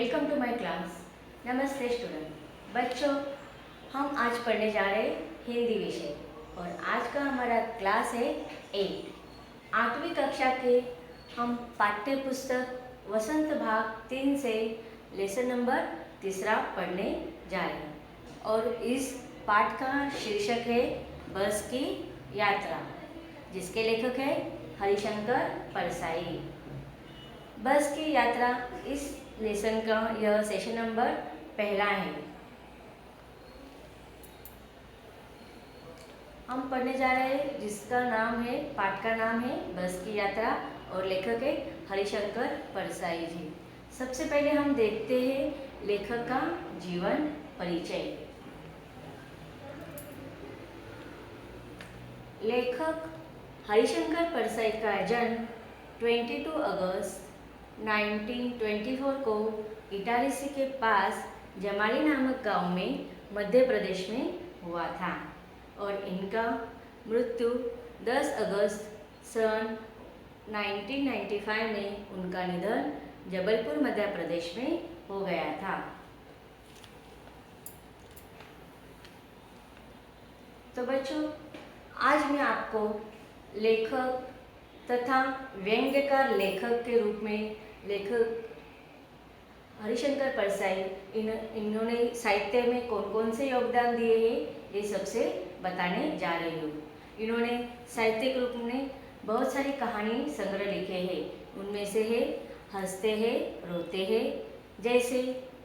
Welcome to my class. नमस्ते student. बच्चों, हम आज पढ़ने जा रहे हैं हिंदी विषय और आज का हमारा क्लास है 8 8वीं कक्षा के। हम पाठ्य पुस्तक वसंत भाग 3 से लेसन नंबर 3 पढ़ने जा रहे हैं और इस पाठ का शीर्षक है बस की यात्रा, जिसके लेखक है हरिशंकर परसाई। बस की यात्रा इस लेसन का यह सेशन नंबर पहला है। हम पढ़ने जा रहे हैं जिसका नाम है, पाठ का नाम है बस की यात्रा और लेखक है हरिशंकर परसाई जी। सबसे पहले हम देखते हैं लेखक का जीवन परिचय। लेखक हरिशंकर परसाई का जन्म 22 अगस्त 1924 को इटारसी के पास जमाली नामक गांव में मध्य प्रदेश में हुआ था और इनका मृत्यु 10 अगस्त सन 1995 में उनका निधन जबलपुर मध्य प्रदेश में हो गया था। तो बच्चों, आज मैं आपको लेखक तथा व्यंग्यकार लेखक के रूप में लेखक हरिशंकर परसाई इन्होंने साहित्य में कौन कौन से योगदान दिए हैं ये सबसे बताने जा रही हूँ। इन्होंने साहित्यिक रूप में बहुत सारी कहानी संग्रह लिखे हैं। उनमें से है हंसते हैं रोते हैं, जैसे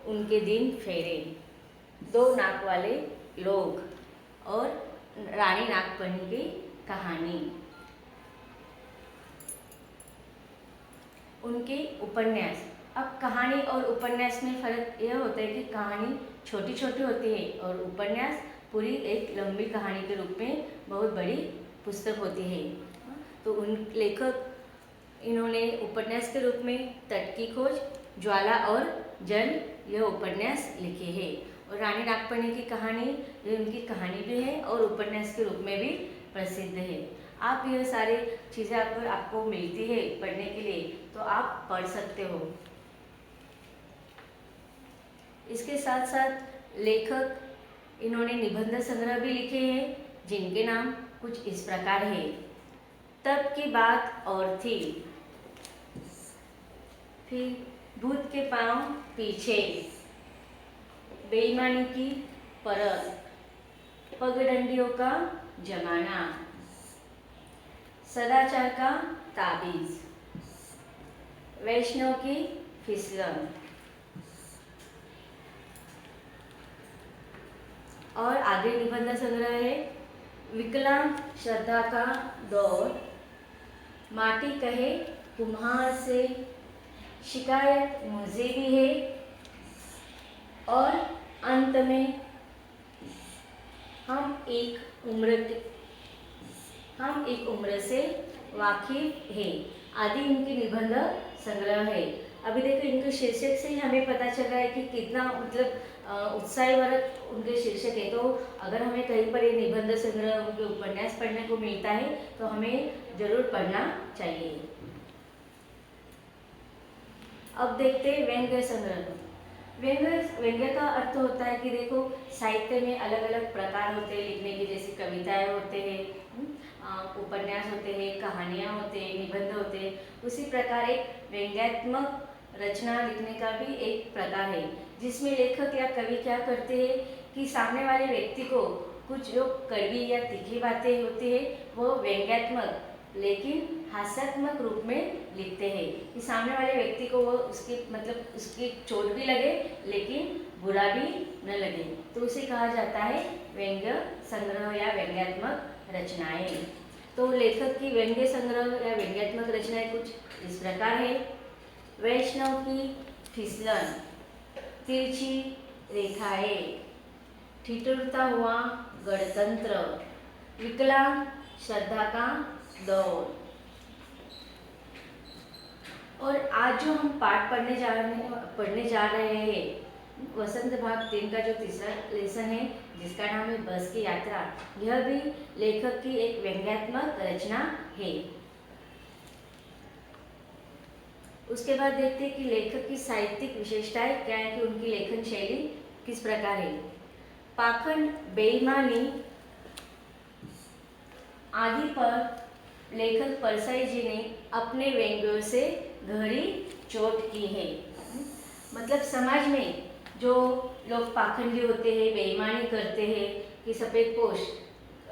उनके दिन फेरे, दो नाक वाले लोग और रानी नागपनी की कहानी। उनके उपन्यास, अब कहानी और उपन्यास में फ़र्क यह होता है कि कहानी छोटी छोटी होती है और उपन्यास पूरी एक लंबी कहानी के रूप में बहुत बड़ी पुस्तक होती है। तो उन लेखक इन्होंने उपन्यास के रूप में तट की खोज, ज्वाला और जल यह उपन्यास लिखे हैं और रानी नागपनी की कहानी ये उनकी कहानी भी है और उपन्यास के रूप में भी प्रसिद्ध है। आप यह सारी चीज़ें अगर आपको मिलती है पढ़ने के लिए तो आप पढ़ सकते हो। इसके साथ साथ लेखक इन्होंने निबंध संग्रह भी लिखे हैं जिनके नाम कुछ इस प्रकार है। तब की बात और थी, फिर भूत के पांव पीछे, बेईमानी की परत, पगडंडियों का जमाना, सदाचार का ताबीज, वैष्णव की फिसलन और आगे निबंध संग्रह है विकलांग श्रद्धा का दौर, माटी कहे कुम्हार से, शिकायत मुझे भी है और अंत में हम एक उम्र से वाकिफ है आदि इनकी निबंध संग्रह है। अभी देखो, इनके शीर्षक से ही हमें पता चल रहा है कि कितना उत्साहवर्धक उनके शीर्षक है। तो अगर हमें कहीं पर ये निबंध संग्रह, उनके उपन्यास पढ़ने को मिलता है तो हमें जरूर पढ़ना चाहिए। अब देखते हैं व्यंग्य संग्रह। व्यंग्य का अर्थ होता है कि देखो, साहित्य में अलग अलग प्रकार होते हैं लिखने के, जैसे कविताएं होते हैं, उपन्यास होते हैं, कहानियाँ होते हैं, निबंध होते हैं। उसी प्रकार एक व्यंग्यात्मक रचना लिखने का भी एक प्रकार है, जिसमें लेखक या कवि क्या करते हैं कि सामने वाले व्यक्ति को कुछ जो कड़वी या तीखी बातें होती है वो व्यंग्यात्मक लेकिन हास्यात्मक रूप में लिखते हैं कि सामने वाले व्यक्ति को वो उसकी चोट भी लगे लेकिन बुरा भी न लगे, तो उसे कहा जाता है व्यंग्य संग्रह या व्यंग्यात्मक रचनाएं। तो लेखक की व्यंग्य संग्रह या व्यंग्यात्मक रचनाएं कुछ इस प्रकार है। वैष्णव की फिसलन, तिरछी रेखाएं, ठिठुरता हुआ गणतंत्र, विकलांग श्रद्धा का दौर। और आज जो हम पाठ पढ़ने जा रहे हैं वसंत भाग 3 का जो तीसरा लेसन है जिसका नाम है बस की यात्रा, यह भी लेखक की एक व्यंग्यात्मक रचना है। उसके बाद देखते हैं कि लेखक की साहित्यिक विशेषताएं क्या है, कि उनकी लेखन शैली किस प्रकार है। पाखंड, बेईमानी आदि पर लेखक परसाई जी ने अपने व्यंग्यों से गहरी चोट की है। मतलब समाज में जो लोग पाखंडी होते हैं, बेईमानी करते हैं, कि सफ़ेदपोश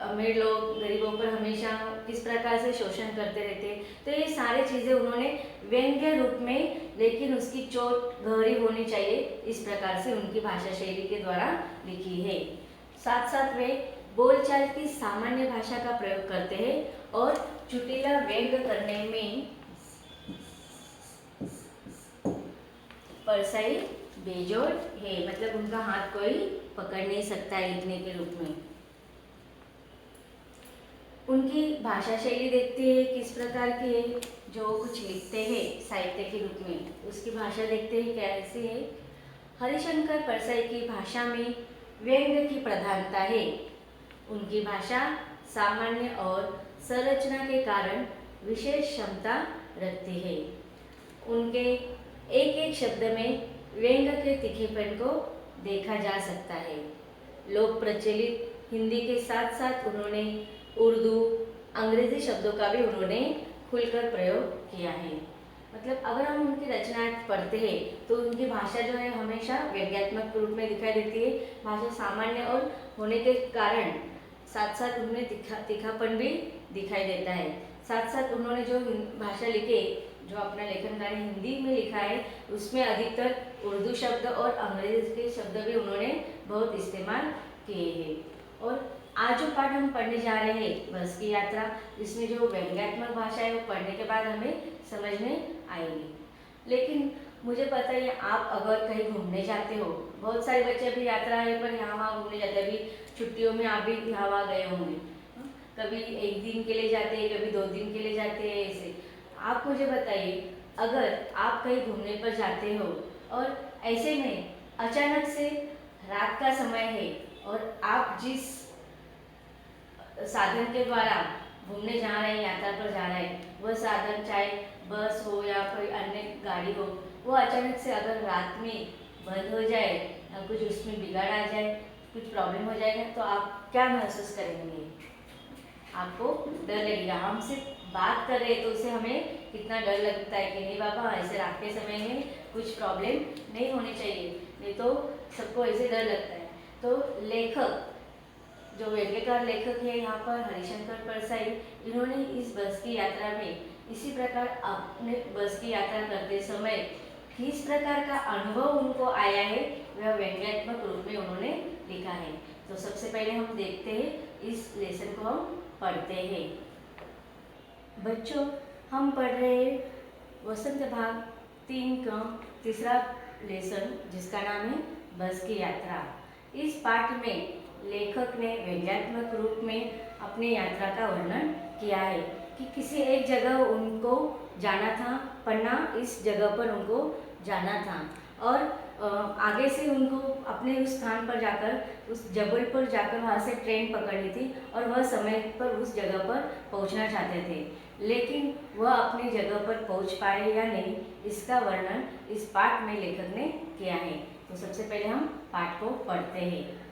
अमीर लोग गरीबों पर हमेशा किस प्रकार से शोषण करते रहते हैं, तो ये सारी चीज़ें उन्होंने व्यंग्य रूप में, लेकिन उसकी चोट गहरी होनी चाहिए, इस प्रकार से उनकी भाषा शैली के द्वारा लिखी है। साथ साथ वे बोलचाल की सामान्य भाषा का प्रयोग करते हैं और चुटीला व्यंग्य करने में परसाई बेजोड़ है। मतलब उनका हाथ कोई पकड़ नहीं सकता है लिखने के रूप में। उनकी भाषा शैली देखते हैं किस प्रकार की है, जो कुछ लिखते हैं साहित्य के रूप में, उसकी भाषा देखते हैं कैसी है। हरिशंकर परसाई की भाषा में व्यंग्य की प्रधानता है। उनकी भाषा सामान्य और संरचना के कारण विशेष क्षमता रखती है। उनके एक एक शब्द में व्यंग्य के तीखेपन को देखा जा सकता है। लोक प्रचलित हिंदी के साथ साथ उन्होंने उर्दू, अंग्रेजी शब्दों का भी उन्होंने खुलकर प्रयोग किया है। मतलब अगर हम उनकी रचनाएं पढ़ते हैं तो उनकी भाषा जो है हमेशा व्यंग्यात्मक रूप में दिखाई देती है। भाषा सामान्य और होने के कारण साथ साथ उनमें तीखापन भी दिखाई देता है। साथ साथ उन्होंने जो भाषा लिखे, जो अपना लेखन कार्य हिंदी में लिखा है, उसमें अधिकतर उर्दू शब्द और अंग्रेजी के शब्द भी उन्होंने बहुत इस्तेमाल किए हैं। और आज जो पाठ हम पढ़ने जा रहे हैं बस की यात्रा, इसमें जो व्यंग्यात्मक भाषा है वो पढ़ने के बाद हमें समझ में आएगी। लेकिन मुझे पता है आप अगर कहीं घूमने जाते हो, बहुत सारे बच्चे अभी यात्रा है पर यहाँ वहाँ घूमने जाते हैं। अभी छुट्टियों में आप भी यहाँ वहाँ गए होंगे, कभी एक दिन के लिए जाते हैं, कभी 2 दिन के लिए जाते हैं। ऐसे आप मुझे बताइए, अगर आप कहीं घूमने पर जाते हो और ऐसे में अचानक से रात का समय है और आप जिस साधन के द्वारा घूमने जा रहे हैं, यात्रा पर जा रहे हैं, वह साधन चाहे बस हो या कोई अन्य गाड़ी हो, वो अचानक से अगर रात में बंद हो जाए या कुछ उसमें बिगाड़ आ जाए, कुछ प्रॉब्लम हो जाएगा, तो आप क्या महसूस करेंगे? आपको डर लगेगा। हम सिर्फ बात कर रहे हैं तो उसे हमें कितना डर लगता है कि नहीं बाबा, ऐसे रात के समय में कुछ प्रॉब्लम नहीं होनी चाहिए, नहीं तो सबको ऐसे डर लगता है। तो लेखक, जो व्यंग्यकार लेखक है यहाँ पर हरिशंकर परसाई, इन्होंने इस बस की यात्रा में इसी प्रकार अपने बस की यात्रा करते समय किस प्रकार का अनुभव उनको आया है, वह व्यंग्यात्मक रूप में उन्होंने लिखा है। तो सबसे पहले हम देखते हैं, इस लेसन को हम पढ़ते हैं। बच्चों, हम पढ़ रहे हैं वसंत भाग 3 का तीसरा लेसन, जिसका नाम है बस की यात्रा। इस पाठ में लेखक ने व्यंग्यात्मक रूप में अपनी यात्रा का वर्णन किया है कि किसी एक जगह उनको जाना था, पन्ना इस जगह पर उनको जाना था, और आगे से उनको अपने उस स्थान पर जाकर, उस जबलपुर जाकर वहाँ से ट्रेन पकड़नी थी और वह समय पर उस जगह पर पहुँचना चाहते थे, लेकिन वह अपनी जगह पर पहुँच पाए या नहीं, इसका वर्णन इस पाठ में लेखक ने किया है। तो सबसे पहले हम पाठ को पढ़ते हैं।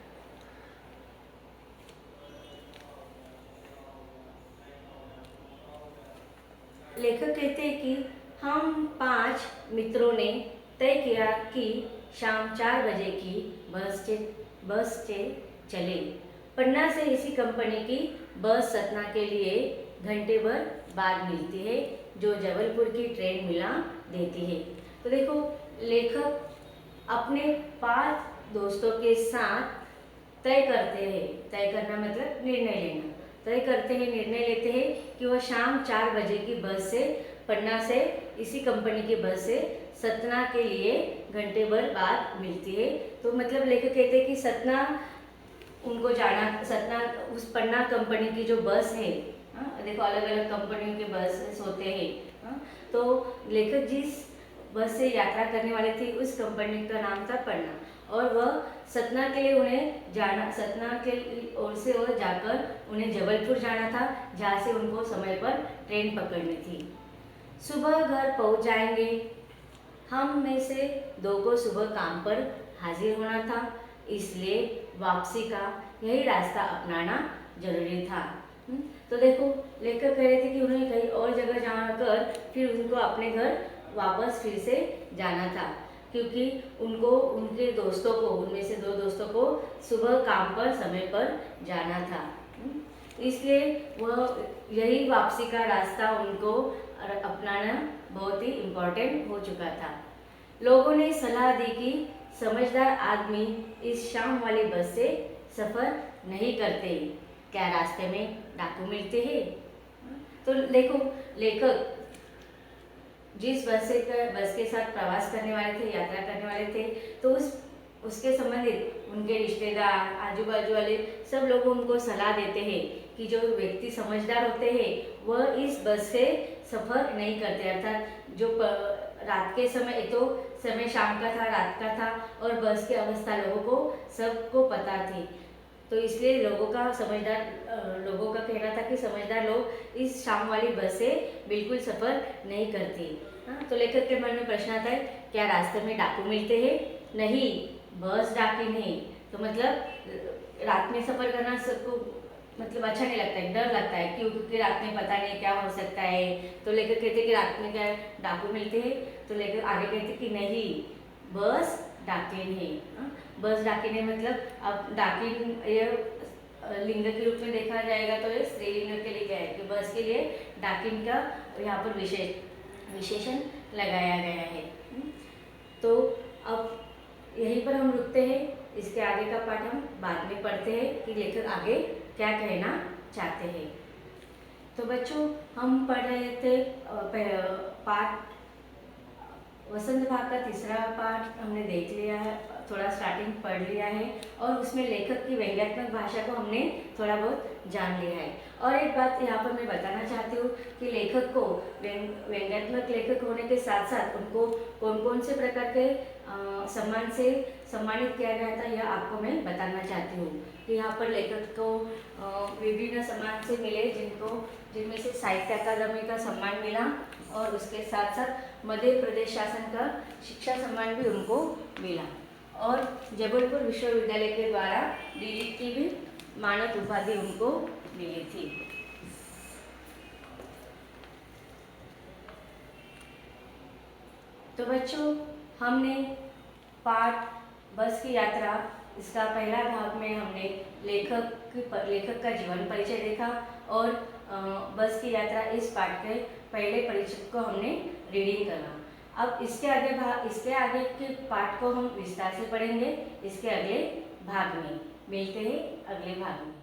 लेखक कहते हैं कि हम 5 मित्रों ने तय किया कि शाम 4 बजे की बस से चले। पन्ना से इसी कंपनी की बस सतना के लिए घंटे भर बाद मिलती है, जो जबलपुर की ट्रेन मिला देती है। तो देखो, लेखक अपने 5 दोस्तों के साथ तय करते हैं, तय करना मतलब निर्णय लेना, तय करते हैं, निर्णय लेते हैं कि वह शाम 4 बजे की बस से, पन्ना से इसी कंपनी की बस से सतना के लिए घंटे भर बाद मिलती है। तो मतलब लेखक कहते हैं कि सतना उनको जाना, सतना उस पन्ना कंपनी की जो बस है, देखो अलग अलग कंपनियों के बस होते हैं, तो लेखक जिस बस से यात्रा करने वाले थे उस कंपनी का नाम था पन्ना, और वह सतना के लिए उन्हें जाना, सतना के ओर से वह जाकर उन्हें जबलपुर जाना था, जहाँ से उनको समय पर ट्रेन पकड़नी थी। सुबह घर पहुंच जाएंगे। हम में से 2 को सुबह काम पर हाजिर होना था, इसलिए वापसी का यही रास्ता अपनाना जरूरी था। तो देखो, लेखक कह रहे थे कि उन्हें कहीं और जगह जाकर फिर उनको अपने घर वापस फिर से जाना था, क्योंकि उनको उनके दोस्तों को, उनमें से 2 दोस्तों को सुबह काम पर समय पर जाना था। इसलिए वह यही वापसी का रास्ता उनको अपनाना बहुत ही इम्पोर्टेंट हो चुका था। लोगों ने सलाह दी कि समझदार आदमी इस शाम वाली बस से सफ़र नहीं करते, क्या रास्ते में डाकू मिलते हैं। तो देखो, लेखक जिस बस के साथ प्रवास करने वाले थे, यात्रा करने वाले थे, तो उसके संबंधित उनके रिश्तेदार, आजू बाजू वाले सब लोग उनको सलाह देते हैं कि जो व्यक्ति समझदार होते हैं वह इस बस से सफ़र नहीं करते। अर्थात जो रात के समय, एक तो समय शाम का था, रात का था, और बस की अवस्था लोगों को सबको पता थी, तो इसलिए लोगों का कहना था कि समझदार लोग इस शाम वाली बस से बिल्कुल सफ़र नहीं करते। तो लेखक के मन में प्रश्न आता है, क्या रास्ते में डाकू मिलते हैं? नहीं, बस डाकी नहीं। तो मतलब रात में सफ़र करना सबको मतलब अच्छा नहीं लगता है, डर लगता है, क्यों? क्योंकि रात में पता नहीं क्या हो सकता है। तो लेखक कहते हैं कि रात में क्या डाकू मिलते हैं? तो लेखक आगे कहते कि नहीं, बस डाके नहीं। बस डाके नहीं मतलब, अब डाकिन ये लिंग के रूप में देखा जाएगा तो ये स्त्रीलिंग के लिए क्या है कि बस के लिए डाकिन का यहाँ पर विशेषण लगाया गया है। तो अब यहीं पर हम रुकते हैं, इसके आगे का पाठ हम बाद में पढ़ते हैं कि लेखक आगे क्या कहना चाहते हैं। तो बच्चों, हम पढ़ रहे थे पाठ वसंत भाग का 3रा पाठ हमने देख लिया है, थोड़ा स्टार्टिंग पढ़ लिया है, और उसमें लेखक की व्यंग्यात्मक भाषा को हमने थोड़ा बहुत जान लिया है। और एक बात यहाँ पर मैं बताना चाहती हूँ कि लेखक को व्यंग्यात्मक लेखक होने के साथ साथ उनको कौन कौन से प्रकार के सम्मान से सम्मानित किया गया था, यह आपको मैं बताना चाहती हूँ। कि यहाँ पर लेखक को विभिन्न सम्मान से मिले, जिनमें से साहित्य अकादमी का सम्मान मिला, और उसके साथ साथ मध्य प्रदेश शासन का शिक्षा सम्मान भी उनको मिला, और जबलपुर विश्वविद्यालय के द्वारा डीलिट की भी मानद उपाधि उनको मिली थी। तो बच्चों, हमने पाठ बस की यात्रा, इसका पहला भाग में हमने लेखक का जीवन परिचय देखा, और बस की यात्रा इस पाठ के पहले परिचय को हमने रीडिंग करा। अब इसके आगे के पाठ को हम विस्तार से पढ़ेंगे इसके अगले भाग में। मिलते हैं अगले भाग में।